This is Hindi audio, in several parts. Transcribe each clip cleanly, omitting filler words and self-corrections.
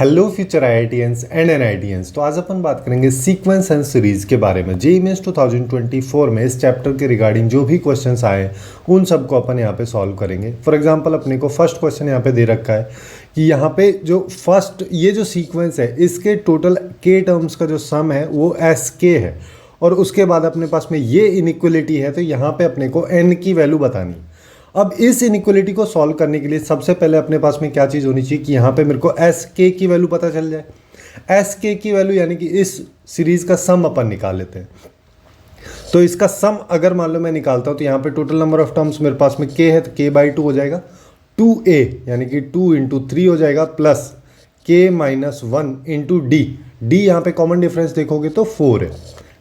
Hello future IITians and NITians. तो आज अपन बात करेंगे सीक्वेंस एंड सीरीज के बारे में। जेईई मेंस 2024 में इस चैप्टर के रिगार्डिंग जो भी क्वेश्चंस आए उन सबको अपन यहाँ पे सॉल्व करेंगे। फॉर एग्जांपल अपने को फर्स्ट क्वेश्चन यहाँ पे दे रखा है कि यहाँ पे जो फर्स्ट ये जो सीक्वेंस है इसके टोटल के टर्म्स का जो सम है वो एस के है, और उसके बाद अपने पास में ये इनइक्वलिटी है, तो यहाँ पे अपने को एन की वैल्यू बतानी। अब इस इनइक्वलिटी को सॉल्व करने के लिए सबसे पहले अपने पास में क्या चीज़ होनी चाहिए कि यहाँ पे मेरे को एस के की वैल्यू पता चल जाए। एस के की वैल्यू यानी कि इस सीरीज़ का सम अपन निकाल लेते हैं। तो इसका सम अगर मान लो मैं निकालता हूँ तो यहाँ पे टोटल नंबर ऑफ टर्म्स मेरे पास में के है, तो के बाई 2 हो जाएगा। 2a यानी कि 2 इंटू 3 हो जाएगा, प्लस के माइनस 1 इंटू डी। डी यहाँ पे कॉमन डिफरेंस देखोगे तो 4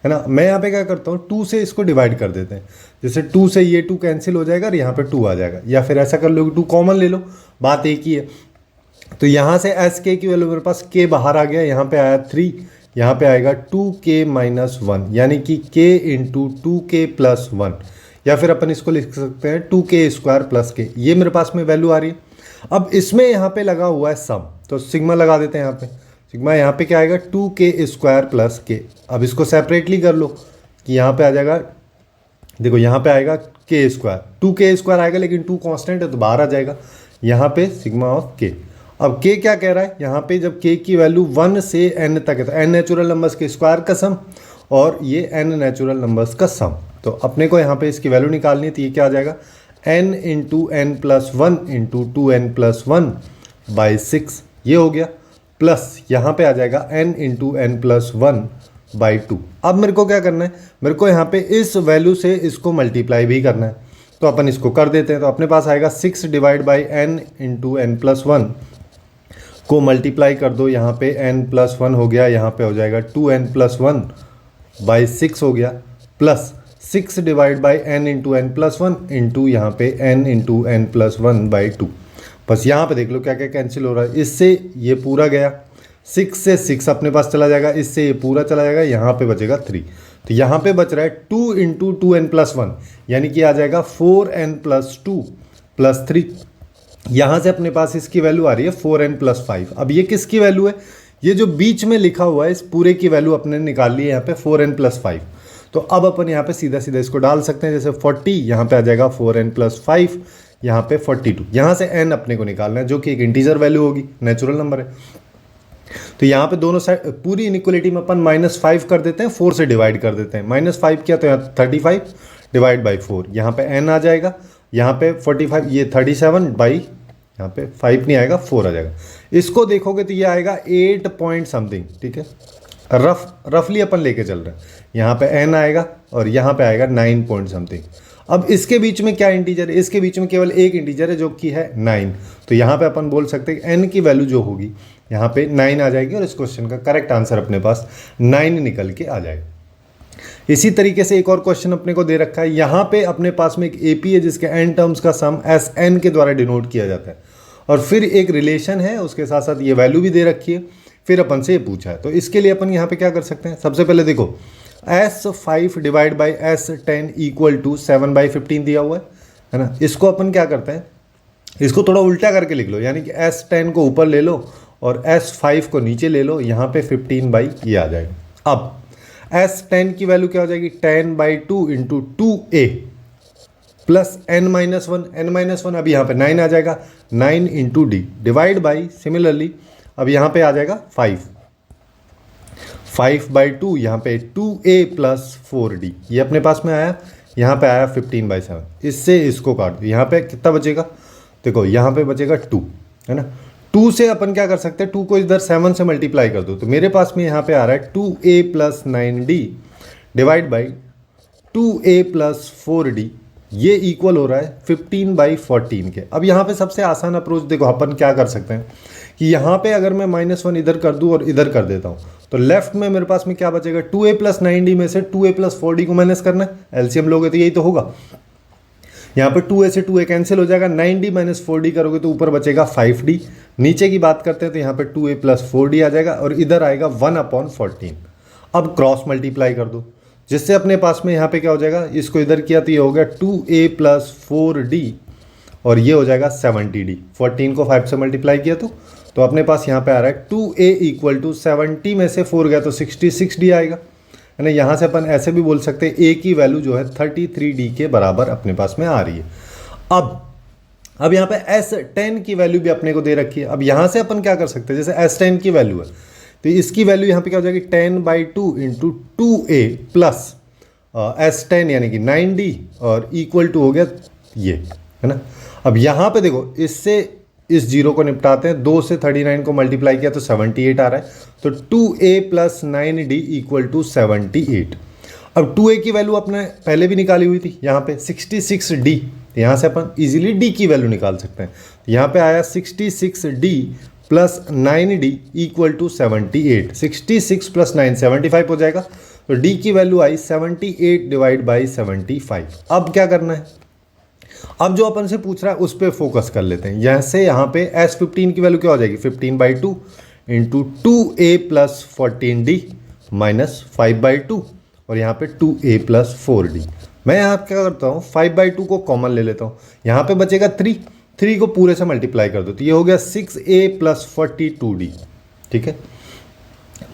है ना। मैं यहाँ पे क्या करता हूँ, 2 से इसको डिवाइड कर देते हैं। जैसे 2 से ये 2 कैंसिल हो जाएगा और यहाँ पे 2 आ जाएगा, या फिर ऐसा कर लो कि 2 कॉमन ले लो, बात एक ही है। तो यहाँ से एस के की वैल्यू मेरे पास के बाहर आ गया, यहाँ पे आया 3, यहाँ पे आएगा 2k माइनस 1 यानी कि k इंटू 2k प्लस 1, या फिर अपन इसको लिख सकते हैं 2k स्क्वायर प्लस k। ये मेरे पास में वैल्यू आ रही है। अब इसमें यहाँ पे लगा हुआ है सम, तो सिग्मा लगा देते हैं यहाँ पे। सिग्मा यहाँ पे क्या आएगा 2k स्क्वायर प्लस k। अब इसको सेपरेटली कर लो कि यहाँ पे आ जाएगा, देखो यहाँ पे आएगा k स्क्वायर, 2k स्क्वायर आएगा लेकिन 2 कांस्टेंट है तो बाहर आ जाएगा, यहाँ पे सिग्मा ऑफ k। अब k क्या कह रहा है, यहाँ पे जब k की वैल्यू 1 से n तक है तो n नेचुरल नंबर्स के स्क्वायर का सम और ये n नेचुरल नंबर्स का सम। तो अपने को यहाँ पे इसकी वैल्यू निकालनी है, तो ये क्या आ जाएगा n into N plus 1 into 2n plus 1 by 6, ये हो गया, प्लस यहाँ पे आ जाएगा n into N plus 1 by 2। अब मेरे को क्या करना है, मेरे को यहाँ पे इस वैल्यू से इसको मल्टीप्लाई भी करना है, तो अपन इसको कर देते हैं। तो अपने पास आएगा 6 divide by n into N plus 1 को मल्टीप्लाई कर दो, यहाँ पे n प्लस 1 हो गया, यहाँ पे हो जाएगा 2n प्लस 1 बाई 6 हो गया, plus 6 divide by n into N plus 1 into यहाँ पे n into N plus 1 by 2। बस यहाँ पे देख लो क्या क्या कैंसिल हो रहा है, इससे ये पूरा गया, 6 से 6 अपने पास चला जाएगा, इससे ये पूरा चला जाएगा, यहाँ पे बचेगा 3। तो यहाँ पे बच रहा है 2 इंटू 2n प्लस 1 यानी कि आ जाएगा 4n प्लस 2 प्लस 3। यहाँ से अपने पास इसकी वैल्यू आ रही है 4n प्लस 5। अब ये किसकी वैल्यू है, ये जो बीच में लिखा हुआ है इस पूरे की वैल्यू अपने निकाल ली है यहाँ पे 4n प्लस 5। तो अब अपन यहाँ पे सीधा सीधा इसको डाल सकते हैं, जैसे 40 यहाँ पे आ जाएगा 4n प्लस 5, यहाँ पे 42। यहाँ से n अपने को निकालना है जो कि एक इंटीजर वैल्यू होगी, नेचुरल नंबर है। तो यहाँ पे दोनों साइड पूरी इनइक्वलिटी में अपन -5 कर देते हैं, 4 से डिवाइड कर देते हैं। -5 किया तो यहाँ 35 डिवाइड बाई 4, यहाँ पे n आ जाएगा, यहाँ पे 45, ये 37 बाई, यहाँ पे 5 नहीं आएगा 4 आ जाएगा। इसको देखोगे तो ये आएगा 8 पॉइंट समथिंग, ठीक है, रफली अपन लेके चल रहे हैं। यहाँ पे n आएगा और यहाँ पे आएगा 9 पॉइंट समथिंग। अब इसके बीच में क्या इंटीजर है, इसके बीच में केवल एक इंटीजर है जो कि है 9। तो यहाँ पे अपन बोल सकते हैं n की वैल्यू जो होगी यहाँ पे 9 आ जाएगी, और इस क्वेश्चन का करेक्ट आंसर अपने पास 9 निकल के आ जाएगा। इसी तरीके से एक और क्वेश्चन अपने को दे रखा है, यहाँ पे अपने पास में एक एपी है जिसके n टर्म्स का सम एस एन के द्वारा डिनोट किया जाता है, और फिर एक रिलेशन है उसके साथ साथ ये वैल्यू भी दे रखी है, फिर अपन से ये पूछा है। तो इसके लिए अपन यहाँ पे क्या कर सकते हैं, सबसे पहले देखो S5 divide by S10 equal to 7 by 15 दिया हुआ है ना। इसको अपन क्या करते हैं, इसको थोड़ा उल्टा करके लिख लो, यानी कि S10 को ऊपर ले लो और S5 को नीचे ले लो, यहाँ पे 15 बाई ये आ जाएगा। अब S10 की वैल्यू क्या हो जाएगी 10 by 2 into 2a plus n-1 अब यहाँ पे 9 आ जाएगा, 9 into D divide by similarly अब यहाँ पे आ जाएगा 5 बाई 2, यहाँ पे 2a प्लस 4d, ये अपने पास में आया, यहाँ पे आया 15 बाई 7। इससे इसको काट दो, यहाँ पे कितना बचेगा, देखो यहाँ पे बचेगा 2 है ना। 2 से अपन क्या कर सकते हैं, 2 को इधर 7 से मल्टीप्लाई कर दो, तो मेरे पास में यहाँ पे आ रहा है 2a plus 9d divide by 2a plus 4d, ये इक्वल हो रहा है 15 बाई 14 के। अब यहाँ पे सबसे आसान अप्रोच देखो अपन क्या कर सकते हैं कि यहाँ पे अगर मैं -1 इधर कर दूँ और इधर कर देता हूँ, तो लेफ्ट में मेरे पास में क्या बचेगा, 2a प्लस 9d में से 2a प्लस 4d को माइनस करना है, एलसीएम लोगे तो यही तो होगा। यहाँ पे 2a से 2a कैंसिल हो जाएगा, 9d माइनस 4d करोगे तो ऊपर बचेगा 5d। नीचे की बात करते हैं तो यहाँ पे 2a प्लस 4d आ जाएगा और इधर आएगा 1/14। अब क्रॉस मल्टीप्लाई कर दो, जिससे अपने पास में यहाँ पे क्या हो जाएगा, इसको इधर किया तो ये हो गया 2a प्लस 4d और ये हो जाएगा 70d। 14 को 5 से मल्टीप्लाई किया तो तो अपने पास यहाँ पे आ रहा है 2a इक्वल टू 70 में से 4 गया तो 66d आएगा, है ना। यहाँ से अपन ऐसे भी बोल सकते हैं a की वैल्यू जो है 33d के बराबर अपने पास में आ रही है। अब यहाँ पे S10 की वैल्यू भी अपने को दे रखी है। अब यहाँ से अपन क्या कर सकते हैं, जैसे S10 की वैल्यू है तो इसकी वैल्यू यहाँ पे क्या हो जाएगी 10/2 इंटू 2a प्लस S10 यानी कि 9d और इक्वल टू हो गया ये, है ना। अब यहाँ पे देखो इससे इस जीरो को निपटाते हैं, 2 से 39 को मल्टीप्लाई किया तो 78 आ रहा है, तो 2a plus 9d equal to 78। अब 2a की वैल्यू अपने पहले भी निकाली हुई थी यहाँ पे 66d, तो यहाँ से अपन इजीली d की वैल्यू निकाल सकते हैं। तो यहाँ पे आया 66d plus 9d equal to 78, 66 plus 9 75 हो जाएगा, तो d की वैल्यू आई 78 डिवाइड बाई 75। अब क्या करना है, अब जो अपन से पूछ रहा है उस पर फोकस कर लेते हैं। यहाँ से यहाँ पे S15 की वैल्यू क्या हो जाएगी 15/2 into 2a plus 14d minus 5/2 और यहाँ पे 2a प्लस 4d। मैं यहाँ क्या करता हूँ 5/2 को कॉमन ले लेता हूँ, यहाँ पे बचेगा 3 को पूरे से मल्टीप्लाई कर दो तो ये हो गया 6a प्लस 42d, ठीक है,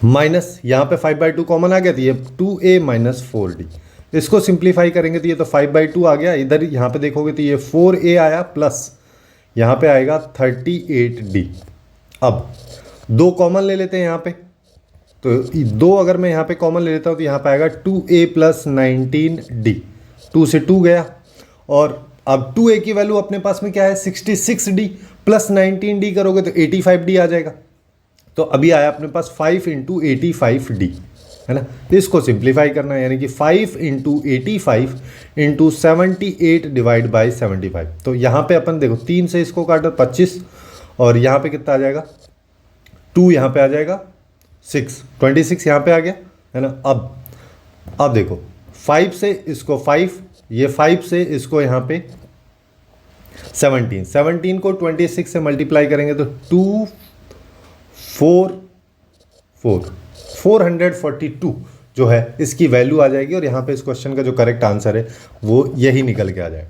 माइनस यहाँ पे 5/2 कॉमन आ गया तो ये 2a माइनस 4d। इसको सिंप्लीफाई करेंगे तो ये तो 5/2 आ गया, इधर यहाँ पे देखोगे तो ये 4a आया प्लस यहाँ पे आएगा 38d। अब 2 कॉमन ले लेते हैं यहाँ पे, तो 2 अगर मैं यहाँ पे कॉमन ले लेता हूँ तो यहाँ पे आएगा 2a प्लस 19d, 2 से 2 गया और अब 2a की वैल्यू अपने पास में क्या है 66d प्लस 19d करोगे तो 85d आ जाएगा। तो अभी आया अपने पास 5 इंटू 85d, है ना। इसको सिंप्लीफाई करना है यानी कि 5 इंटू 85 इंटू 78 डिवाइड बाई 75। तो यहाँ पे अपन देखो 3 से इसको काटो 25 और यहाँ पे कितना आ जाएगा 2 यहाँ पे आ जाएगा 26 यहाँ पे आ गया, है ना। अब देखो 5 से इसको 5, ये 5 से इसको यहाँ पे 17 को 26 से मल्टीप्लाई करेंगे तो 442 जो है इसकी वैल्यू आ जाएगी और यहाँ पे इस क्वेश्चन का जो करेक्ट आंसर है वो यही निकल के आ जाएगा।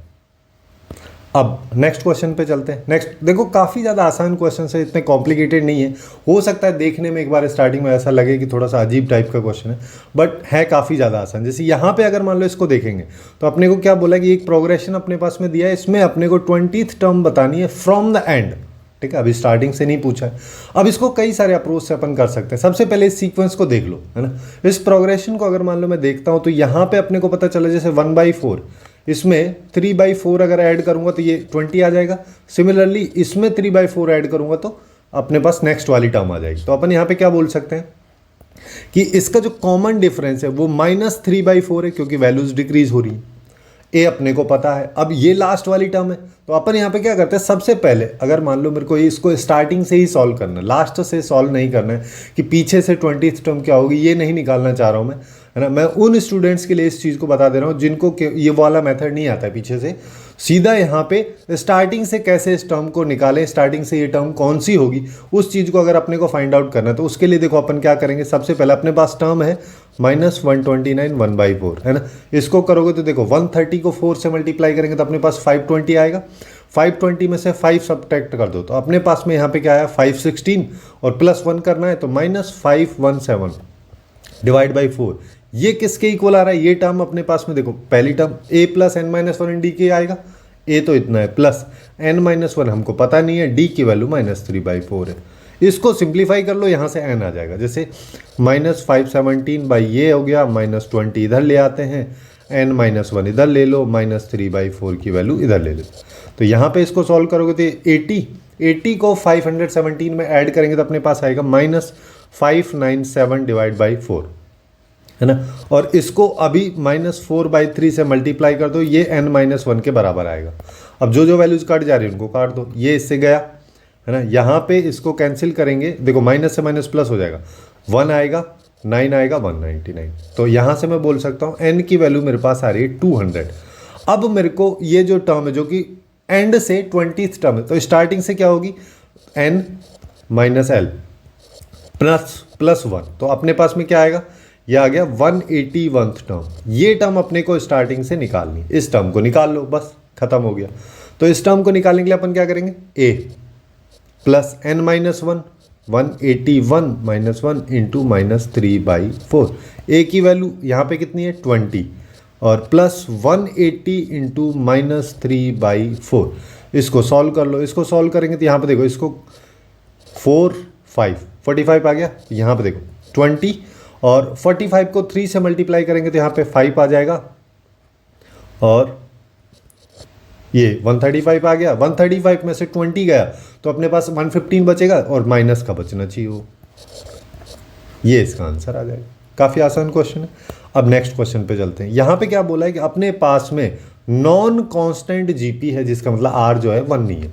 अब नेक्स्ट क्वेश्चन पे चलते हैं। नेक्स्ट देखो काफ़ी ज़्यादा आसान क्वेश्चन है, इतने कॉम्प्लिकेटेड नहीं है। हो सकता है देखने में एक बार स्टार्टिंग में ऐसा लगे कि थोड़ा सा अजीब टाइप का क्वेश्चन है, बट है काफ़ी ज़्यादा आसान। जैसे यहाँ पे अगर मान लो इसको देखेंगे तो अपने को क्या बोला कि एक प्रोग्रेशन अपने पास में दिया है, इसमें अपने को 20th टर्म बतानी है फ्रॉम द एंड, ठीक है। अभी स्टार्टिंग से नहीं पूछा है। अब इसको कई सारे अप्रोच से अपन कर सकते हैं। सबसे पहले इस सीक्वेंस को देख लो, है ना। इस प्रोग्रेशन को अगर मान लो मैं देखता हूँ तो यहाँ पे अपने को पता चला जैसे 1/4 इसमें 3/4 अगर ऐड करूँगा तो ये 20 आ जाएगा। सिमिलरली इसमें 3/4 ऐड करूँगा तो अपने पास नेक्स्ट वाली टर्म आ जाएगी। तो अपन यहाँ पे क्या बोल सकते हैं कि इसका जो कॉमन डिफरेंस है वो -3/4 है क्योंकि वैल्यूज डिक्रीज हो रही है। ए अपने को पता है। अब ये लास्ट वाली टर्म है तो अपन यहाँ पे क्या करते हैं, सबसे पहले अगर मान लो मेरे को इसको स्टार्टिंग से ही सॉल्व करना है, लास्ट से सॉल्व नहीं करना है कि पीछे से 20th टर्म क्या होगी ये नहीं निकालना चाह रहा हूँ मैं, है ना। मैं उन स्टूडेंट्स के लिए इस चीज़ को बता दे रहा हूँ जिनको ये वाला मेथड नहीं आता है पीछे से, सीधा यहाँ पे स्टार्टिंग से कैसे इस टर्म को निकालें, स्टार्टिंग से ये टर्म कौन सी होगी उस चीज़ को अगर अपने को फाइंड आउट करना है तो उसके लिए देखो अपन क्या करेंगे। सबसे पहले अपने पास टर्म है -129 1/4, है ना। इसको करोगे तो देखो 130 को 4 से मल्टीप्लाई करेंगे तो अपने पास 520 आएगा। 520 में से 5 सब्ट्रैक्ट कर दो तो अपने पास में यहाँ पे क्या आया 516 और +1 करना है तो -517 डिवाइड बाई 4। ये किसके इक्वल आ रहा है, ये टर्म अपने पास में देखो पहली term a plus n-1 in D के आएगा। a तो इतना है प्लस n-1 हमको पता नहीं है, d की वैल्यू -3/4 है। इसको सिंप्लीफाई कर लो, यहाँ से n आ जाएगा। जैसे -517 बाई ये हो गया, -20 इधर ले आते हैं, n-1 इधर ले लो, -3/4 की वैल्यू इधर ले लो। तो यहाँ पे इसको सॉल्व करोगे तो 80 को 517 में ऐड करेंगे तो अपने पास आएगा -597 डिवाइड बाई 4, है ना। और इसको अभी -4/3 से मल्टीप्लाई कर दो, ये n-1 के बराबर आएगा। अब जो जो वैल्यूज काट जा रही है उनको काट दो, ये इससे गया, है ना। यहाँ पे इसको कैंसिल करेंगे, देखो माइनस से माइनस प्लस हो जाएगा, 1 आएगा, 9 आएगा, 199। तो यहाँ से मैं बोल सकता हूँ n की वैल्यू मेरे पास आ रही है 200। अब मेरे को ये जो टर्म है जो कि एंड से 20th टर्म है तो स्टार्टिंग से क्या होगी n माइनस एल प्लस 1, तो अपने पास में क्या आएगा, ये आ गया 181th टर्म। ये टर्म अपने को स्टार्टिंग से निकालनी, इस टर्म को निकाल लो, बस खत्म हो गया। तो इस टर्म को निकालने के लिए अपन क्या करेंगे, plus n minus one 181 minus one into -3/4। a की वैल्यू यहाँ पे कितनी है 20 और प्लस 180 इंटू -3/4। इसको सॉल्व कर लो। इसको सॉल्व करेंगे तो यहाँ पे देखो, इसको 45 आ गया। यहाँ पे देखो 20 और 45 को 3 से मल्टीप्लाई करेंगे तो यहाँ पे 5 आ जाएगा और ये 135 आ गया। 135 में से 20 गया तो अपने पास 115 बचेगा और माइनस का बचना चाहिए वो। ये इसका आंसर आ जाएगा। काफ़ी आसान क्वेश्चन है। अब नेक्स्ट क्वेश्चन पे चलते हैं। यहाँ पे क्या बोला है कि अपने पास में नॉन कांस्टेंट जीपी है, जिसका मतलब आर जो है 1 नहीं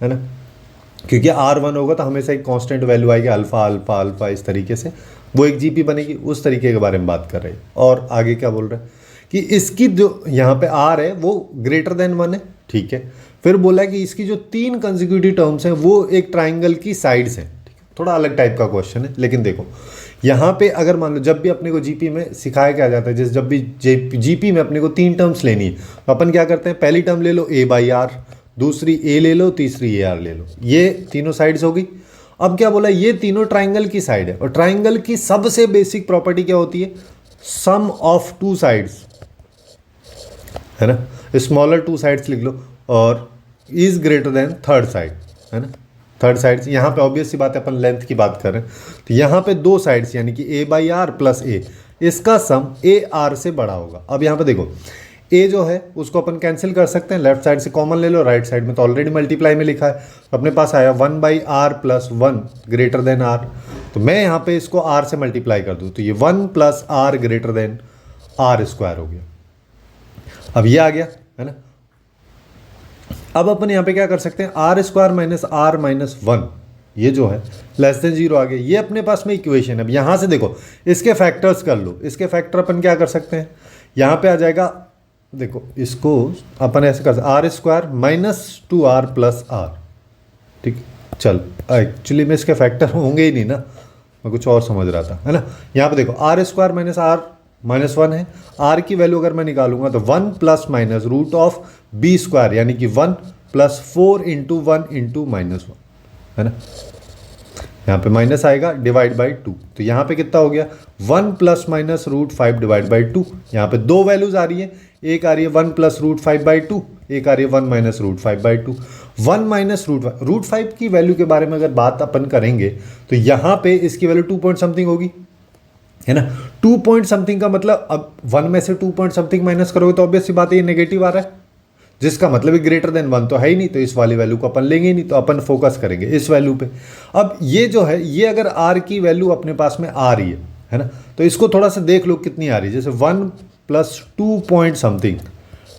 है ना, क्योंकि आर 1 होगा तो हमेशा एक कांस्टेंट वैल्यू आएगी, अल्फा अल्फा अल्फा, इस तरीके से वो एक जीपी बनेगी। उस तरीके के बारे में बात कर रहे हैं। और आगे क्या बोल रहे हैं कि इसकी जो यहाँ पे आर है वो ग्रेटर देन 1 है, ठीक है। फिर बोला है कि इसकी जो 3 कंसेक्यूटिव टर्म्स हैं वो एक ट्राइंगल की साइड्स हैं। थोड़ा अलग टाइप का क्वेश्चन है, लेकिन देखो यहाँ पे अगर मान लो जब भी अपने को जीपी में सिखाया क्या जाता है, जैसे जब भी जीपी में अपने को 3 टर्म्स लेनी है तो अपन क्या करते हैं, पहली टर्म ले लो a/r, दूसरी a ले लो, तीसरी ar ले लो। ये तीनों साइड्स हो गई। अब क्या बोला, ये तीनों ट्राइंगल की साइड है और ट्राइंगल की सबसे बेसिक प्रॉपर्टी क्या होती है, सम ऑफ 2 साइड्स, है ना। स्मॉलर 2 साइड्स लिख लो और is greater than third side, है ना। थर्ड साइड्स यहाँ पे ऑब्वियस सी बात है, अपन लेंथ की बात कर रहे हैं तो यहाँ पे 2 साइड्स यानी कि a/r प्लस a, इसका सम ar से बड़ा होगा। अब यहाँ पे देखो a जो है उसको अपन कैंसिल कर सकते हैं, लेफ्ट साइड से कॉमन ले लो, राइट साइड में तो ऑलरेडी मल्टीप्लाई में लिखा है तो अपने पास आया 1/r plus 1 greater than r। तो मैं यहाँ पे इसको r से मल्टीप्लाई कर दूँ तो ये 1 plus r greater than r square हो गया। अब ये आ गया, है ना। अब अपन यहाँ पे क्या कर सकते हैं, R square minus are minus 1, ये जो है लेस देन 0 आ गया। ये अपने पास में इक्वेशन है। अब यहाँ से देखो इसके फैक्टर्स कर लो। इसके फैक्टर अपन क्या कर सकते हैं, यहाँ पे आ जाएगा, देखो इसको अपन ऐसे कर सकते R square minus 2r plus R, ठीक। चल एक्चुअली में इसके फैक्टर होंगे ही नहीं ना, मैं कुछ और समझ रहा था, है ना। यहाँ पे देखो R square minus are minus 1 है। आर की वैल्यू अगर मैं निकालूंगा तो 1 plus minus root of B square यानी कि 1 प्लस 4 इंटू 1 इंटू -1, है ना। यहाँ पे माइनस आएगा डिवाइड बाई 2 तो यहाँ पे कितना हो गया 1 plus minus root 5 divide by 2। यहाँ पे 2 वैल्यूज आ रही है, एक आ रही है 1 प्लस रूट 5/2, एक आ रही है 1 माइनस रूट 5/2। 1 माइनस रूट 5 की वैल्यू के बारे में अगर बात अपन करेंगे तो यहाँ पे इसकी वैल्यू 2 पॉइंट समथिंग होगी, है ना। 2 पॉइंट समथिंग का मतलब अब 1 में से 2 पॉइंट समथिंग माइनस करोगे तो ऑब्वियस सी बात है ये नेगेटिव आ रहा है, जिसका मतलब है ग्रेटर देन 1 तो है ही नहीं, तो इस वाली वैल्यू को अपन लेंगे ही नहीं, तो अपन फोकस करेंगे इस वैल्यू पे। अब ये जो है ये अगर r की वैल्यू अपने पास में आ रही है ना, तो इसको थोड़ा सा देख लो कितनी आ रही है। जैसे 1 plus 2 point something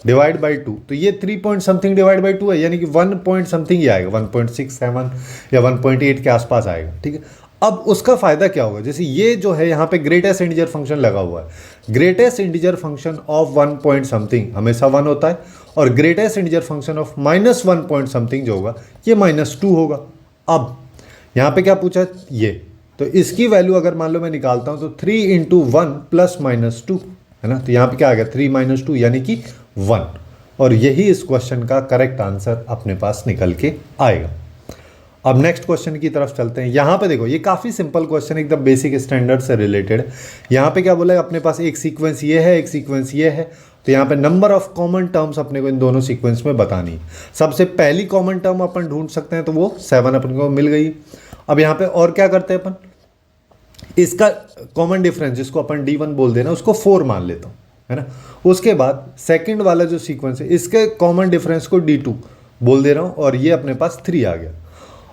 divide by 2 तो ये 3 पॉइंट समथिंग डिवाइड बाई 2 है, यानी कि 1 पॉइंट समथिंग ही आएगा, 1.67 या 1.8 के आसपास आएगा, ठीक है। अब उसका फायदा क्या होगा, जैसे ये जो है यहाँ पे ग्रेटेस्ट इंटीजर फंक्शन लगा हुआ है। Greatest integer function of 1 point something हमेशा 1 होता है और greatest integer function of -1 point something जो होगा ये -2 होगा। अब यहाँ पे क्या पूछा ये, तो इसकी वैल्यू अगर मान लो मैं निकालता हूँ तो 3 इंटू 1 प्लस -2, है ना। तो यहाँ पे क्या आ गया 3 - 2 यानी कि 1, और यही इस क्वेश्चन का करेक्ट आंसर अपने पास निकल के आएगा। अब नेक्स्ट क्वेश्चन की तरफ चलते हैं। यहाँ पे देखो ये काफ़ी सिंपल क्वेश्चन एकदम बेसिक स्टैंडर्ड से रिलेटेड। यहाँ पे क्या बोला है, अपने पास एक सीक्वेंस ये है, एक सीक्वेंस ये है, तो यहाँ पे नंबर ऑफ कॉमन टर्म्स अपने को इन दोनों सीक्वेंस में बतानी है। सबसे पहली कॉमन टर्म अपन ढूंढ सकते हैं तो वो 7 अपन को मिल गई। अब यहाँ पे और क्या करते हैं अपन, इसका कॉमन डिफरेंस जिसको अपन D1 बोल देना उसको 4 मान लेता हूँ, है ना। उसके बाद सेकेंड वाला जो सीक्वेंस है इसके कॉमन डिफरेंस को D2 बोल दे रहा हूँ और ये अपने पास 3 आ गया।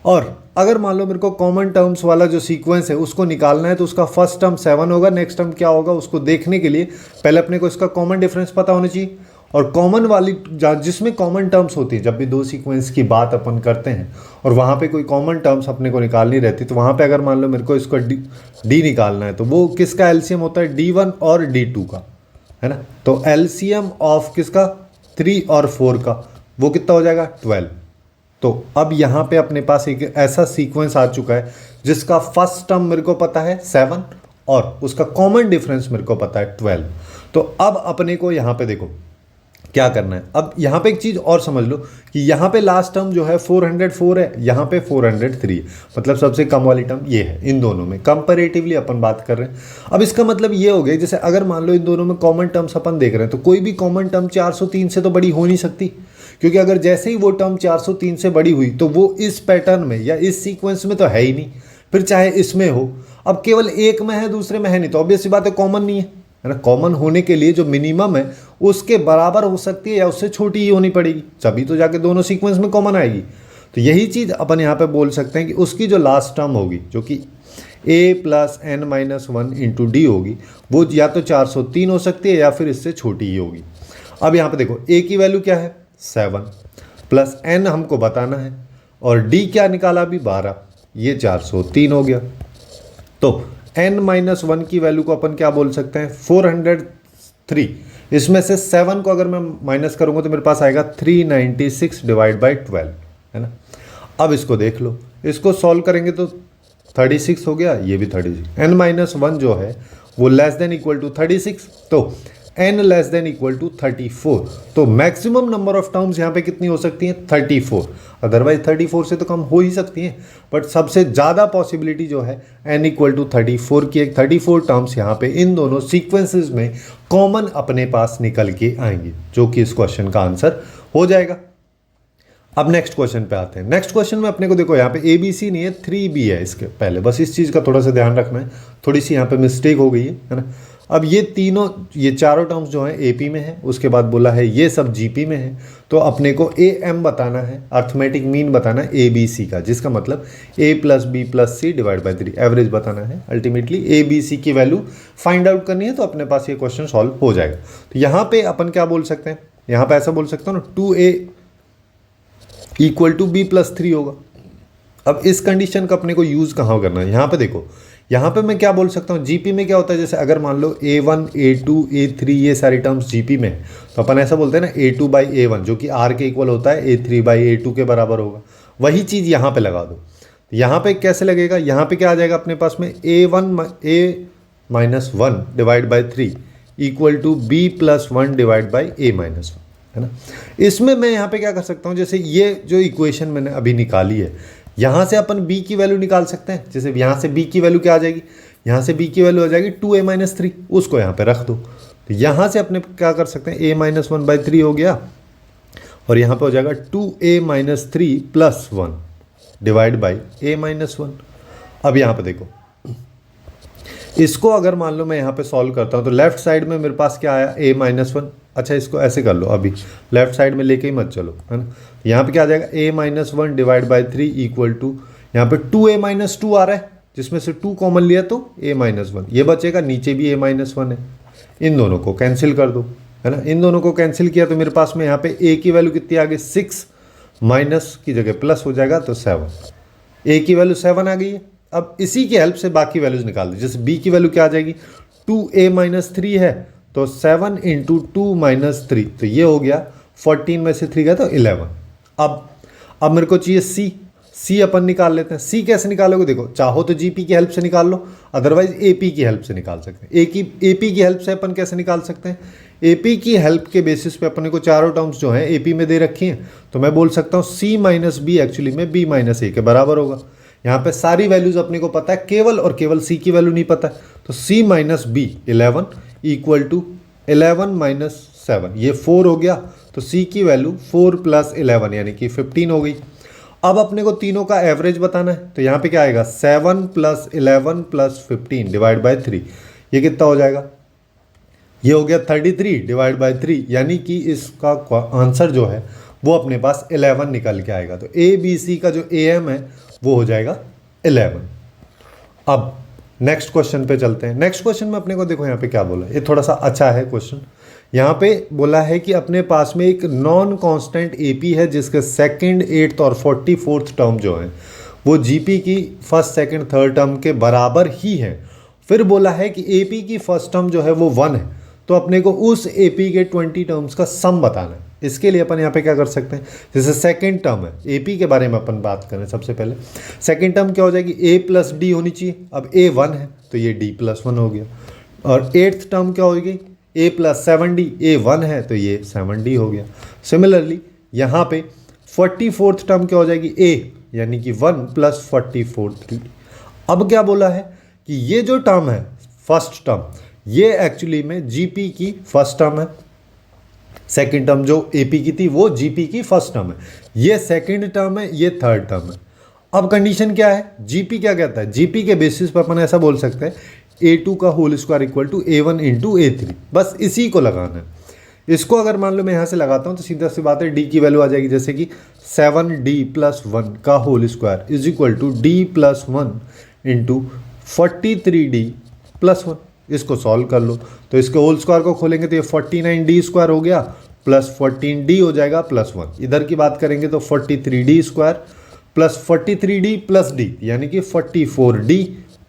और अगर मान लो मेरे को कॉमन टर्म्स वाला जो सीक्वेंस है उसको निकालना है तो उसका फर्स्ट टर्म 7 होगा, नेक्स्ट टर्म क्या होगा उसको देखने के लिए पहले अपने को इसका कॉमन डिफरेंस पता होना चाहिए। और कॉमन वाली जिसमें कॉमन टर्म्स होती है, जब भी 2 सीक्वेंस की बात अपन करते हैं और वहाँ पे कोई कॉमन टर्म्स अपने को निकालनी रहती तो वहाँ पे अगर मान लो मेरे को इसको डी निकालना है तो वो किसका एलसीएम होता है D1 और D2 का, है ना। तो एलसीएम ऑफ किसका 3 और 4 का वो कितना हो जाएगा 12। तो अब यहाँ पे अपने पास एक ऐसा सीक्वेंस आ चुका है जिसका फर्स्ट टर्म मेरे को पता है 7 और उसका कॉमन डिफरेंस मेरे को पता है 12। तो अब अपने को यहाँ पे देखो क्या करना है। अब यहाँ पे एक चीज़ और समझ लो कि यहाँ पे लास्ट टर्म जो है 404 है, यहाँ पे 403 है, मतलब सबसे कम वाली टर्म ये है। इन दोनों में कंपैरेटिवली अपन बात कर रहे हैं। अब इसका मतलब ये हो गया, जैसे अगर मान लो इन दोनों में कॉमन टर्म्स अपन देख रहे हैं, तो कोई भी कॉमन टर्म 403 से तो बड़ी हो नहीं सकती, क्योंकि अगर जैसे ही वो टर्म 403 से बड़ी हुई तो वो इस पैटर्न में या इस सीक्वेंस में तो है ही नहीं, फिर चाहे इसमें हो। अब केवल एक में है दूसरे में है नहीं, तो ऑब्वियस सी बात है कॉमन नहीं है ना। कॉमन होने के लिए जो मिनिमम है उसके बराबर हो सकती है या उससे छोटी ही होनी पड़ेगी, तभी तो जाके दोनों सीक्वेंस में कॉमन आएगी। तो यही चीज़ अपन यहाँ पे बोल सकते हैं कि उसकी जो लास्ट टर्म होगी, जो कि a plus N minus one into D होगी, वो या तो 403 हो सकती है या फिर इससे छोटी ही होगी। अब यहाँ पे देखो a की वैल्यू क्या है 7 प्लस n हमको बताना है, और d क्या निकाला अभी 12, ये 403 हो गया। तो n माइनस वन की वैल्यू को अपन क्या बोल सकते हैं 403। इसमें से 7 को अगर मैं माइनस करूंगा तो मेरे पास आएगा 396 डिवाइड बाई 12, है ना। अब इसको देख लो, इसको सॉल्व करेंगे तो 36 हो गया, ये भी 36। n माइनस वन जो है वो लेस देन इक्वल टू 36, तो n less than equal to 34। तो मैक्सिमम नंबर ऑफ टर्म्स यहाँ पे कितनी हो सकती हैं 34, अदरवाइज 34 से तो कम हो ही सकती हैं, बट सबसे ज़्यादा पॉसिबिलिटी जो है n इक्वल टू 34 की। एक 34 टर्म्स यहाँ पे इन दोनों सीक्वेंसेस में कॉमन अपने पास निकल के आएंगे, जो कि इस क्वेश्चन का आंसर हो जाएगा। अब नेक्स्ट क्वेश्चन पे आते हैं। नेक्स्ट क्वेश्चन में अपने को देखो यहाँ पे ABC नहीं है 3B है इसके पहले, बस इस चीज़ का थोड़ा सा ध्यान रखना है, थोड़ी सी यहाँ पे मिस्टेक हो गई है ना। अब ये चारों टर्म्स जो हैं AP में है, उसके बाद बोला है ये सब GP में है, तो अपने को AM बताना है, अर्थमेटिक मीन बताना है ABC का, जिसका मतलब A plus B plus C divide by 3 average बताना है। अल्टीमेटली ABC की वैल्यू फाइंड आउट करनी है, तो अपने पास ये क्वेश्चन सॉल्व हो जाएगा। तो यहाँ पे अपन क्या बोल सकते हैं, यहाँ पे ऐसा बोल सकते हो ना 2A equal to be plus 3 होगा। अब इस कंडीशन का अपने को यूज़ कहाँ करना है, यहाँ पे देखो, यहाँ पे मैं क्या बोल सकता हूँ GP में क्या होता है, जैसे अगर मान लो A1 A2 A3 ये सारी टर्म्स GP में है, तो अपन ऐसा बोलते हैं ना A2 बाई A1, जो कि R के इक्वल होता है A3 बाई A2 के बराबर होगा। वही चीज़ यहाँ पे लगा दो, यहाँ पे कैसे लगेगा, यहाँ पे क्या आ जाएगा अपने पास में A minus one divide by 3 equal to B plus 1 divide by A minus one, है ना। इसमें मैं यहाँ पे क्या कर सकता हूँ, जैसे ये जो इक्वेशन मैंने अभी निकाली है, यहाँ से अपन b की वैल्यू निकाल सकते हैं। जैसे यहाँ से b की वैल्यू क्या आ जाएगी, यहाँ से b की वैल्यू आ जाएगी 2a माइनस 3, उसको यहाँ पे रख दो। तो यहाँ से अपने क्या कर सकते हैं, a माइनस वन बाई 3 हो गया, और यहाँ पे हो जाएगा 2a minus 3 plus 1 divide by a minus 1। अब यहाँ पे देखो, इसको अगर मान लो मैं यहाँ पे सॉल्व करता हूँ, तो लेफ्ट साइड में मेरे पास क्या आया a माइनस वन। अच्छा, इसको ऐसे कर लो, अभी लेफ्ट साइड में लेके ही मत चलो, है ना। यहाँ पे क्या आ जाएगा a minus one divide by 3 equal to, यहाँ पे 2a माइनस 2 आ रहा है, जिसमें से 2 कॉमन लिया तो a माइनस वन, ये बचेगा, नीचे भी a माइनस वन है। इन दोनों को कैंसिल कर दो, है ना। इन दोनों को कैंसिल किया तो मेरे पास में यहाँ पे a की वैल्यू कितनी आ गई 6, माइनस की जगह प्लस हो जाएगा तो 7, a की वैल्यू 7 आ गई है। अब इसी की हेल्प से बाकी वैल्यूज निकाल दो। जैसे b की वैल्यू क्या आ जाएगी, 2a माइनस 3 है, तो 7 इंटू 2 माइनस 3, तो ये हो गया 14 में से 3 गया तो 11। अब मेरे को चाहिए c अपन निकाल लेते हैं। c कैसे निकालोगे, देखो, चाहो तो GP की हेल्प से निकाल लो, अदरवाइज AP की हेल्प से निकाल सकते हैं। AP की हेल्प से अपन कैसे निकाल सकते हैं, AP की हेल्प के बेसिस पे अपने को चारों टर्म्स जो हैं AP में दे रखी हैं, तो मैं बोल सकता हूँ C माइनस बी एक्चुअली में B माइनस ए के बराबर होगा। यहाँ पे सारी वैल्यूज अपने को पता है, केवल और केवल C की वैल्यू नहीं पता है, तो C minus B 11 equal to 11 minus 7, ये 4 हो गया, तो C की वैल्यू 4 प्लस 11 यानी कि 15 हो गई। अब अपने को तीनों का एवरेज बताना है, तो यहाँ पे क्या आएगा 7 प्लस 11 प्लस 15 डिवाइड बाई 3, ये कितना हो जाएगा, ये हो गया 33 डिवाइड बाई 3, यानी कि इसका आंसर जो है वो अपने पास 11 निकल के आएगा। तो ABC का जो AM है वो हो जाएगा 11। अब नेक्स्ट क्वेश्चन पे चलते हैं। नेक्स्ट क्वेश्चन में अपने को देखो यहाँ पे क्या बोला, ये थोड़ा सा अच्छा है क्वेश्चन। यहाँ पे बोला है कि अपने पास में एक नॉन कांस्टेंट AP है, जिसके सेकंड, 8th और 44th टर्म जो है वो GP की फर्स्ट, सेकंड, थर्ड टर्म के बराबर ही है। फिर बोला है कि AP की फर्स्ट टर्म जो है वो 1 है, तो अपने को उस AP के 20 टर्म्स का सम बताना है। इसके लिए अपन यहाँ पे क्या कर सकते हैं, जैसे सेकंड टर्म है, AP के बारे में अपन बात करें सबसे पहले। सेकंड टर्म क्या हो जाएगी, A प्लस डी होनी चाहिए। अब A 1 है तो ये D प्लस 1 हो गया। और 8th टर्म क्या होगी, a प्लस 7d, a 1 है तो ये 7d हो गया। सिमिलरली यहाँ पे 44th टर्म क्या हो जाएगी, a यानी कि 1 प्लस 44d। अब क्या बोला है कि ये जो टर्म है फर्स्ट टर्म, ये एक्चुअली में जीपी की फर्स्ट टर्म है, सेकंड टर्म जो एपी की थी वो जीपी की फर्स्ट टर्म है, ये सेकंड टर्म है, ये थर्ड टर्म है। अब कंडीशन क्या है, जीपी क्या कहता है, जीपी के बेसिस पर अपन ऐसा बोल सकते हैं a2 का whole square equal to a1 into a3, बस इसी को लगाना है। इसको अगर मान लो मैं यहाँ से लगाता हूँ तो सीधा सी बात है डी की वैल्यू आ जाएगी, जैसे कि 7d प्लस 1 का whole square is equal to d plus 1 into 43d plus 1। इसको सॉल्व कर लो तो इसके होल स्क्वायर को खोलेंगे तो ये 49d स्क्वायर हो गया प्लस 14d हो जाएगा प्लस 1। इधर की बात करेंगे तो 43d square plus 43d plus d यानी कि 44d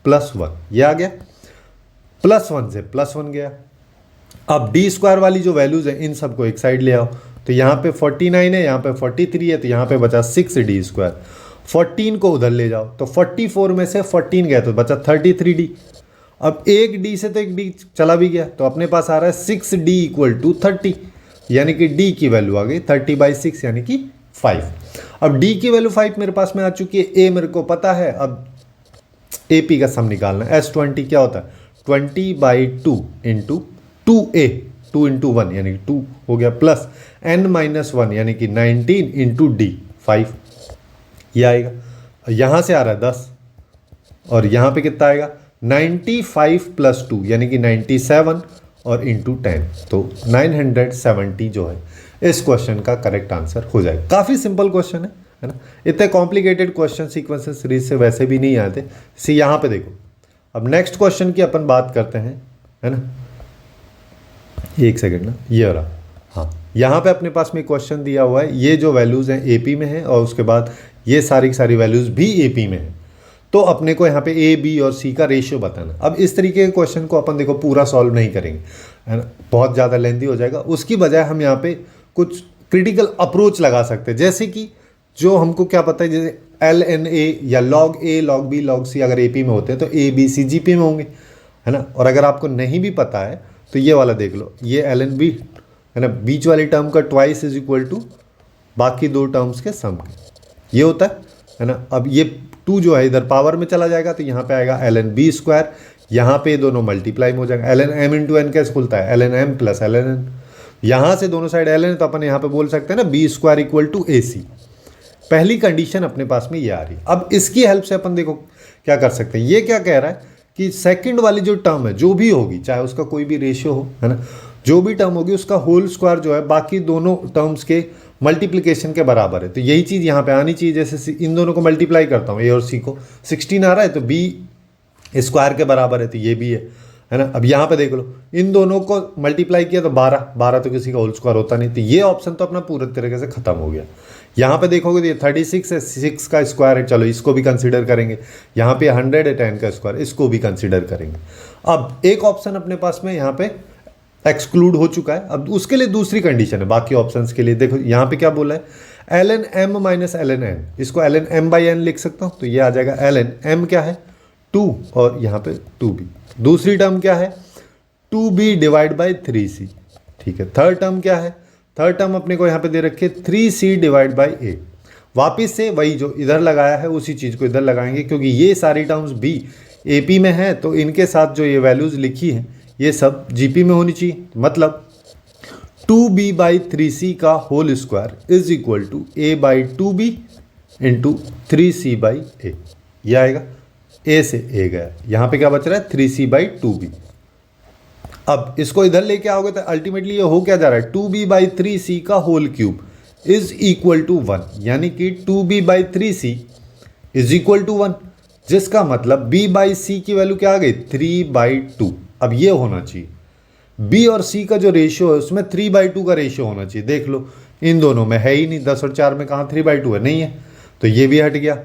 प्लस 1, ये आ गया। प्लस 1 से प्लस 1 गया। अब डी स्क्वायर वाली जो वैल्यूज है इन सबको एक साइड ले आओ, तो यहाँ पे 49 है, यहाँ पे 43 है, तो यहाँ पे बचा 6d स्क्वायर। 14 को उधर ले जाओ तो 44 में से 14 गया तो बचा 33d। अब एक d से तो एक d चला भी गया तो अपने पास आ रहा है 6d इक्वल टू 30, यानी कि d की वैल्यू आ गई 30/6 यानी कि 5। अब d की वैल्यू 5 मेरे पास में आ चुकी है, a मेरे को पता है, अब AP का सम निकालना है। S20 क्या होता है, 20/2 इंटू 2a, 2 इंटू 1 यानी कि 2 हो गया, प्लस n-1 यानी कि 19 इंटू d 5, ये आएगा। यहाँ से आ रहा है 10 और यहाँ पे कितना आएगा 95 प्लस 2 यानी कि 97 और इंटू 10, तो 970 जो है इस क्वेश्चन का करेक्ट आंसर हो जाएगा। काफ़ी सिंपल क्वेश्चन है ना, इतने कॉम्प्लिकेटेड क्वेश्चन सीक्वेंसेस सीरीज से वैसे भी नहीं आते। सी यहाँ पे देखो, अब नेक्स्ट क्वेश्चन की अपन बात करते हैं, है ना, एक सेकंड ना, ये रहा। हाँ, यहाँ पे अपने पास में क्वेश्चन दिया हुआ है, ये जो वैल्यूज़ हैं एपी में है और उसके बाद ये सारी की सारी वैल्यूज़ भी एपी में है, तो अपने को यहाँ पे ए बी और सी का रेशियो बताना। अब इस तरीके के क्वेश्चन को अपन देखो पूरा सॉल्व नहीं करेंगे, है ना, बहुत ज़्यादा लेंथी हो जाएगा। उसकी बजाय हम यहाँ पे कुछ क्रिटिकल अप्रोच लगा सकते हैं, जैसे कि जो हमको क्या पता है, जैसे LNA या log A log B log C अगर AP में होते हैं तो A B C GP में होंगे, है ना। और अगर आपको नहीं भी पता है तो ये वाला देख लो, ये LNB है ना, बीच वाली टर्म का ट्वाइस इज इक्वल टू बाकी दो टर्म्स के सम के, ये होता है ना। अब ये 2 जो है इधर पावर में चला जाएगा तो यहाँ पे आएगा LNB स्क्वायर, यहाँ पे दोनों मल्टीप्लाई में हो जाएगा। LNM इंटू एन कैसे खुलता है, LNM प्लस LNN, यहाँ से दोनों साइड LN तो अपन यहाँ पे बोल सकते हैं ना B square equal to AC। पहली कंडीशन अपने पास में ये आ रही है। अब इसकी हेल्प से अपन देखो क्या कर सकते हैं, ये क्या कह रहा है कि सेकंड वाली जो टर्म है जो भी होगी, चाहे उसका कोई भी रेशियो हो, है ना, जो भी टर्म होगी उसका होल स्क्वायर जो है बाकी दोनों टर्म्स के मल्टीप्लिकेशन के बराबर है। तो यही चीज़ यहाँ पे आनी चाहिए, जैसे इन दोनों को मल्टीप्लाई करता हूँ, ए और सी को, 16 आ रहा है तो बी स्क्वायर के बराबर है तो ये भी है ना। अब यहाँ पे देख लो, इन दोनों को मल्टीप्लाई किया तो 12 तो किसी का होल स्क्वायर होता नहीं, तो ये ऑप्शन तो अपना पूरे तरीके से खत्म हो गया। यहाँ पे देखोगे तो ये 36 है, 6 का स्क्वायर है, चलो इसको भी कंसीडर करेंगे। यहाँ पे 100 है, 10 का स्क्वायर, इसको भी कंसीडर करेंगे। अब एक ऑप्शन अपने पास में यहाँ पे एक्सक्लूड हो चुका है, अब उसके लिए दूसरी कंडीशन है बाकी ऑप्शंस के लिए। देखो यहाँ पे क्या बोला है, LNM माइनस LNN, इसको LNM/n लिख सकता हूँ, तो ये आ जाएगा LNM क्या है 2 और यहाँ पे 2b। दूसरी टर्म क्या है 2b डिवाइड बाई 3c, ठीक है। थर्ड टर्म क्या है, थर्ड टर्म अपने को यहाँ पे दे रखे 3c डिवाइड बाई a। वापिस से वही जो इधर लगाया है उसी चीज़ को इधर लगाएंगे, क्योंकि ये सारी टर्म्स भी AP में है तो इनके साथ जो ये वैल्यूज़ लिखी हैं ये सब GP में होनी चाहिए। मतलब 2b बाई 3c का whole square is equal to a by 2b into 3c by a, ये आएगा। a से a गया, यहाँ पे क्या बच रहा है 3c बाई 2b। अब इसको इधर लेके आओगे तो अल्टीमेटली ये हो क्या जा रहा है, 2b बाई 3c का whole cube is equal to 1, यानी कि 2b by 3c is equal to 1, जिसका मतलब b बाई c की वैल्यू क्या आ गई 3/2। अब ये होना चाहिए b और c का जो रेशियो है उसमें 3/2 का रेशियो होना चाहिए। देख लो इन दोनों में है ही नहीं, 10 और 4 में कहाँ 3/2 है, नहीं है, तो ये भी हट गया।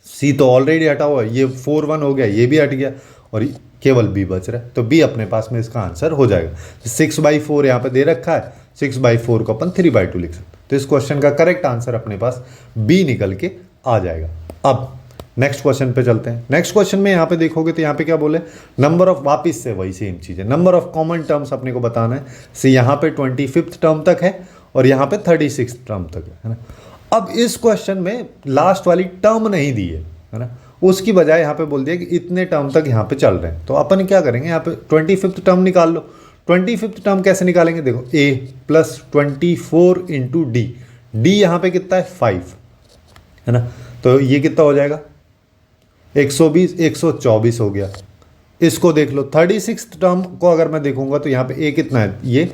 c तो ऑलरेडी हटा हुआ है, ये 4/1 हो गया, ये भी हट गया और केवल b बच रहा है, तो b अपने पास में इसका आंसर हो जाएगा। 6/4 यहाँ पे दे रखा है, 6/4 को अपन 3/2 लिख सकते हैं, तो इस क्वेश्चन का करेक्ट आंसर अपने पास b निकल के आ जाएगा। अब नेक्स्ट क्वेश्चन पे चलते हैं। नेक्स्ट क्वेश्चन में यहाँ पे देखोगे तो यहाँ पे क्या बोले, नंबर ऑफ, वापिस से वही सेम चीज़ है, नंबर ऑफ कॉमन टर्म्स अपने को बताना है। से यहाँ पे 25th टर्म तक है और यहाँ पे 36th टर्म तक है ना। अब इस क्वेश्चन में लास्ट वाली टर्म नहीं दी है ना, उसकी बजाय यहाँ पे बोल दिया कि इतने टर्म तक यहाँ पे चल रहे हैं। तो अपन क्या करेंगे, यहाँ पे 25th टर्म निकाल लो। 25th टर्म कैसे निकालेंगे, देखो a plus 24 into D, D यहाँ पे कितना है 5 है ना, तो ये कितना हो जाएगा 120, 124 हो गया। इसको देख लो 36th टर्म को अगर मैं देखूंगा तो यहाँ पे a कितना है ये,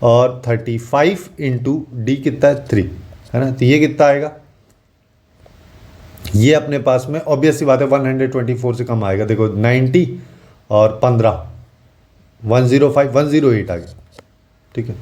और 35 इंटू डी कितना है 3 है ना, तो ये कितना आएगा, ये अपने पास में ऑब्वियस सी बात है 124 से कम आएगा। देखो 90 और 15 105 108 आ गया, ठीक है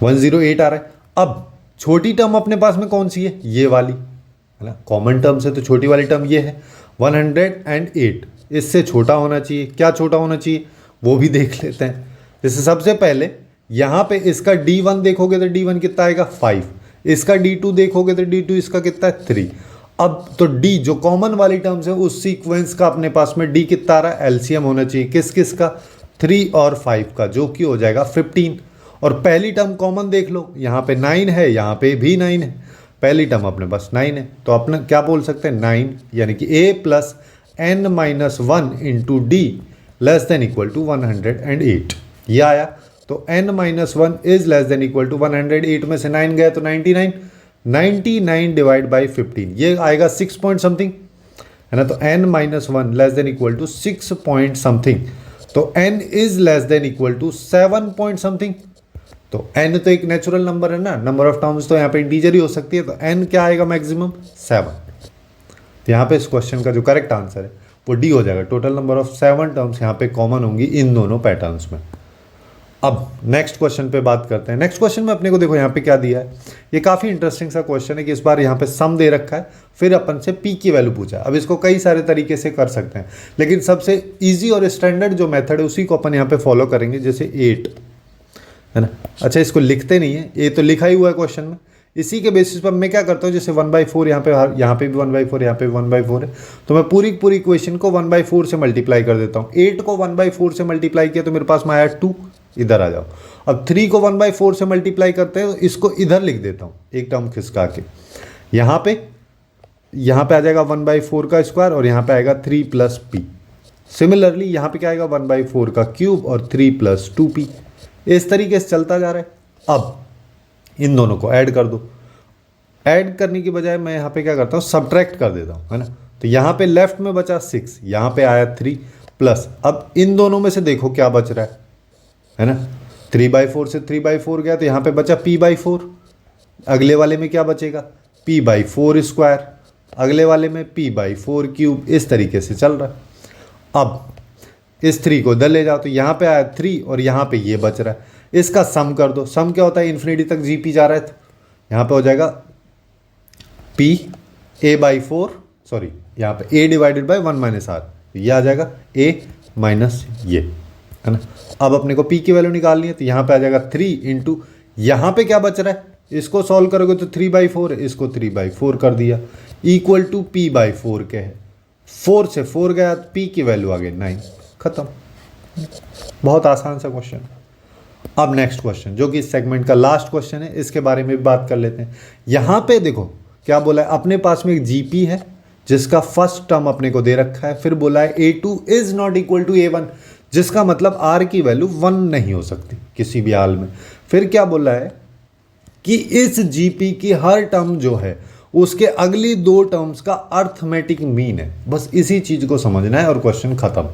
108 आ रहा है। अब छोटी टर्म अपने पास में कौन सी है, ये वाली है ना, कॉमन टर्म से तो छोटी वाली टर्म ये है 108, इससे छोटा होना चाहिए। क्या छोटा होना चाहिए वो भी देख लेते हैं। जैसे सबसे पहले यहाँ पे इसका D1 देखोगे तो D1 कितना आएगा 5, इसका D2 देखोगे तो D2 इसका कितना है 3। अब तो D जो कॉमन वाली टर्म्स है उस सीक्वेंस का अपने पास में D कितना आ रहा है, एलसीएम होना चाहिए किस किस का, 3 और 5 का, जो कि हो जाएगा 15। और पहली टर्म कॉमन देख लो, यहाँ पे 9 है, यहाँ पे भी 9 है, पहली टर्म अपने पास 9 है, तो अपने क्या बोल सकते हैं 9, यानी कि a plus n minus 1 into d less than equal to 108। ये आया, तो n minus 1 is less than equal to 108 में से 9 गया तो 99, 99 डिवाइड बाई 15 ये आएगा 6 पॉइंट समथिंग है ना, तो n minus 1 less than equal to 6 point something, तो n is less than equal to 7 point something. तो n तो एक नेचुरल नंबर है ना, नंबर ऑफ टर्म्स तो यहाँ पे इंटीजर ही हो सकती है, तो n क्या आएगा मैक्सिमम 7। तो यहाँ पे इस क्वेश्चन का जो करेक्ट आंसर है वो डी हो जाएगा। टोटल नंबर ऑफ 7 टर्म्स यहाँ पे कॉमन होंगी इन दोनों पैटर्न्स में। अब नेक्स्ट क्वेश्चन पे बात करते हैं। नेक्स्ट क्वेश्चन में अपने को देखो यहाँ पे क्या दिया है, ये काफ़ी इंटरेस्टिंग सा क्वेश्चन है कि इस बार यहाँ पे सम दे रखा है, फिर अपन से p की वैल्यू पूछा है। अब इसको कई सारे तरीके से कर सकते हैं, लेकिन सबसे इजी और स्टैंडर्ड जो मेथड है उसी को अपन यहाँ पे फॉलो करेंगे। जैसे 8 है ना, अच्छा इसको लिखते नहीं है, ये तो लिखा ही हुआ है क्वेश्चन में, इसी के बेसिस पर मैं क्या करता हूँ, जैसे 1/4 यहाँ पे भी 1/4, यहाँ पे भी 1/4 है, तो मैं पूरी इक्वेशन को 1/4 से मल्टीप्लाई कर देता हूँ। 8 को 1/4 से मल्टीप्लाई किया तो मेरे पास में आया 2, इधर आ जाओ। अब 3 को 1/4 से मल्टीप्लाई करते हैं तो इसको इधर लिख देता हूँ, एक टर्म खिसका के, यहाँ पे आ जाएगा 1/4 का स्क्वायर और यहाँ पे आएगा 3 प्लस p। सिमिलरली यहाँ पे क्या आएगा 1/4 का क्यूब और 3 प्लस 2p। इस तरीके से चलता जा रहा है। अब इन दोनों को ऐड कर दो, ऐड करने की बजाय मैं यहाँ पे क्या करता हूँ, सब्ट्रैक्ट कर देता हूँ है ना, तो यहाँ पे लेफ्ट में बचा 6, यहाँ पे आया 3 प्लस, अब इन दोनों में से देखो क्या बच रहा है ना, 3/4 से 3/4 गया तो यहाँ पे बचा p/4, अगले वाले में क्या बचेगा p/4 स्क्वायर, अगले वाले में p/4 क्यूब, इस तरीके से चल रहा है। अब इस 3 को इधर ले जाओ तो यहाँ पे आया 3 और यहाँ पे ये बच रहा है, इसका सम कर दो। सम क्या होता है, इन्फिनिटी तक जीपी जा रहा है, तो यहाँ पे हो जाएगा p a/4, सॉरी यहाँ पे a divided by 1 minus r, ये आ जाएगा a माइनस ये है ना। अब अपने को p की वैल्यू निकालनी है, तो यहाँ पे आ जाएगा 3 इंटू, यहाँ पे क्या बच रहा है, इसको सॉल्व करोगे तो 3/4 है, इसको 3/4 कर दिया, इक्वल टू p/4 के है, 4 से 4 गया, p की वैल्यू आ गई 9, खत्म। बहुत आसान सा क्वेश्चन। अब नेक्स्ट क्वेश्चन जो कि इस सेगमेंट का लास्ट क्वेश्चन है, इसके बारे में भी बात कर लेते हैं। यहाँ पे देखो क्या बोला है, अपने पास में एक जीपी है जिसका फर्स्ट टर्म अपने को दे रखा है, फिर बोला है a2 is not equal to a1, जिसका मतलब r की वैल्यू 1 नहीं हो सकती किसी भी हाल में। फिर क्या बोला है कि इस जीपी की हर टर्म जो है उसके अगली 2 टर्म्स का अर्थमेटिक मीन है। बस इसी चीज को समझना है और क्वेश्चन खत्म।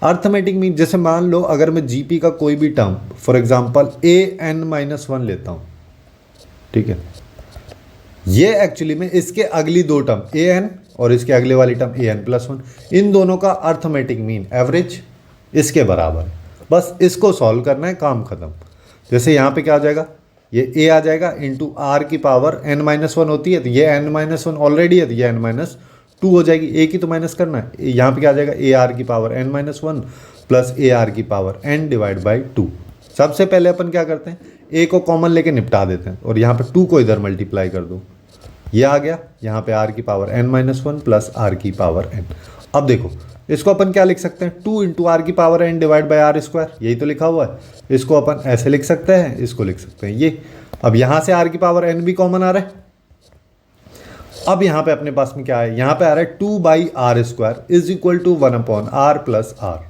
अर्थमेटिक मीन, जैसे मान लो अगर मैं जीपी का कोई भी टर्म फॉर एग्जांपल an-1 लेता हूं, ठीक है, ये एक्चुअली में इसके अगली 2 टर्म an और इसके अगले वाली टर्म an+1, इन दोनों का अर्थमेटिक मीन एवरेज इसके बराबर है। बस इसको सॉल्व करना है, काम खत्म। जैसे यहाँ पे क्या आ जाएगा, ये a आ जाएगा इंटू r की पावर n-1 होती है, तो ये n-1 ऑलरेडी है, तो ये n-2 हो जाएगी, a की तो माइनस करना है, यहाँ पे क्या आ जाएगा ar की पावर n-1 प्लस ar की पावर n डिवाइड बाई 2। सबसे पहले अपन क्या करते हैं, a को कॉमन लेके निपटा देते हैं और यहाँ पे 2 को इधर मल्टीप्लाई कर दो, ये आ गया, यहाँ पे r की पावर n-1 प्लस r की पावर n। अब देखो इसको अपन क्या लिख सकते हैं, 2 इंटू आर की power n divide by r square, यही तो लिखा हुआ है। इसको अपन ऐसे लिख सकते हैं, इसको लिख सकते हैं ये। अब यहाँ से r की पावर n भी कॉमन आ रहा है। अब यहाँ पे अपने पास में क्या है, यहाँ पे आ रहा है 2 by r square is equal to 1 upon r plus r.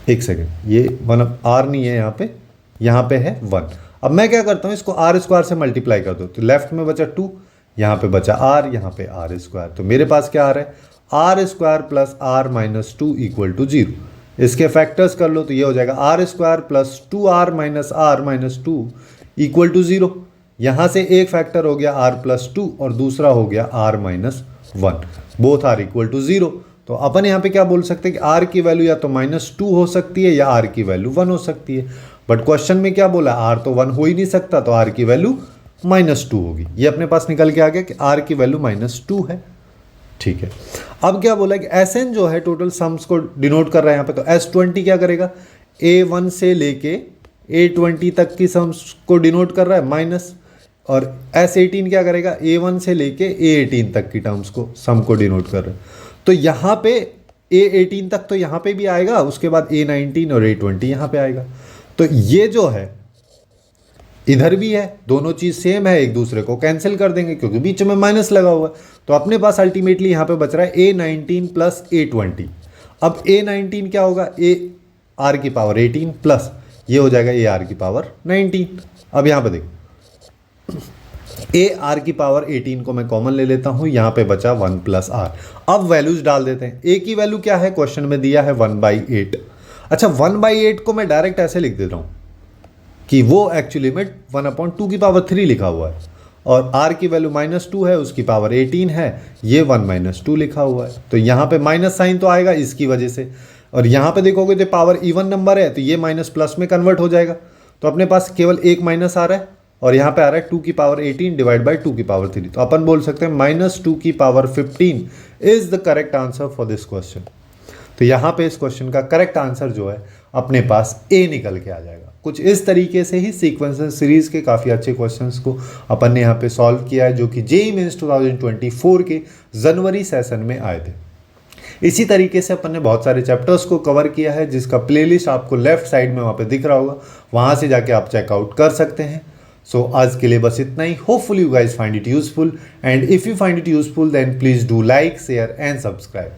एक सेकेंड, ये 1 आर नहीं है यहाँ पे है 1। अब मैं क्या करता हूँ, इसको आर स्क्वायर से मल्टीप्लाई कर दो, तो लेफ्ट में बचा 2, यहाँ पे बचा आर, यहाँ पे आर स्क्वायर। तो मेरे पास क्या आ रहा है, r square plus r minus 2 equal to 0। इसके फैक्टर्स कर लो तो ये हो जाएगा r square plus 2r minus are minus 2 equal to 0। यहाँ से एक फैक्टर हो गया r प्लस 2 और दूसरा हो गया r minus 1, both r equal to 0। तो अपन यहाँ पे क्या बोल सकते हैं कि r की वैल्यू या तो -2 हो सकती है या r की वैल्यू 1 हो सकती है। बट क्वेश्चन में क्या बोला, r तो 1 हो ही नहीं सकता, तो r की वैल्यू -2 होगी। ये अपने पास निकल के आ गया कि r की वैल्यू -2 है। ठीक है, अब क्या बोला कि Sn जो है टोटल सम्स को डिनोट कर रहा है यहाँ पे, तो S20 क्या करेगा, A1 से लेके A20 तक की सम्स को डिनोट कर रहा है माइनस, और S18 क्या करेगा, A1 से लेके A18 तक की टर्म्स को सम को डिनोट कर रहा है। तो यहाँ पे A18 तक तो यहाँ पे भी आएगा, उसके बाद A19 और A20 यहाँ पे आएगा। तो ये जो है इधर भी है, दोनों चीज सेम है, एक दूसरे को कैंसिल कर देंगे क्योंकि बीच में माइनस लगा हुआ है। तो अपने पास अल्टीमेटली यहाँ पे बच रहा है A19 प्लस A20। अब A19 क्या होगा, ए आर की पावर 18 प्लस ये हो जाएगा ए आर की पावर 19। अब यहाँ पे देखो ए आर की पावर 18 को मैं कॉमन ले लेता हूँ, यहाँ पे बचा 1 प्लस आर। अब वैल्यूज डाल देते हैं। ए की वैल्यू क्या है, क्वेश्चन में दिया है 1/8। अच्छा 1/8 को मैं डायरेक्ट ऐसे लिख देता हूँ कि वो एक्चुअली में 1/2 की पावर 3 लिखा हुआ है, और r की वैल्यू -2 है, उसकी पावर 18 है, ये 1 - 2 लिखा हुआ है। तो यहाँ पे माइनस साइन तो आएगा इसकी वजह से, और यहाँ पे देखोगे तो पावर इवन नंबर है तो ये माइनस प्लस में कन्वर्ट हो जाएगा। तो अपने पास केवल एक माइनस आ रहा है, और यहाँ पे आ रहा है 2 की पावर 18 डिवाइड बाई 2 की पावर 3। तो अपन बोल सकते हैं -2 की power 15 is the correct answer for this question. तो यहाँ पे इस क्वेश्चन का करेक्ट आंसर जो है अपने पास ए निकल के आ जाएगा। कुछ इस तरीके से ही सीक्वेंस सीरीज के काफ़ी अच्छे क्वेश्चंस को अपन ने यहाँ पे सॉल्व किया है, जो कि जेईई मेंस 2024 के जनवरी सेशन में आए थे। इसी तरीके से अपन ने बहुत सारे चैप्टर्स को कवर किया है, जिसका प्लेलिस्ट आपको लेफ्ट साइड में वहाँ पे दिख रहा होगा, वहाँ से जाके आप चेकआउट कर सकते हैं। सो आज के लिए बस इतना ही। Hopefully you guys find it useful, and if you find it useful then please do like, share and subscribe.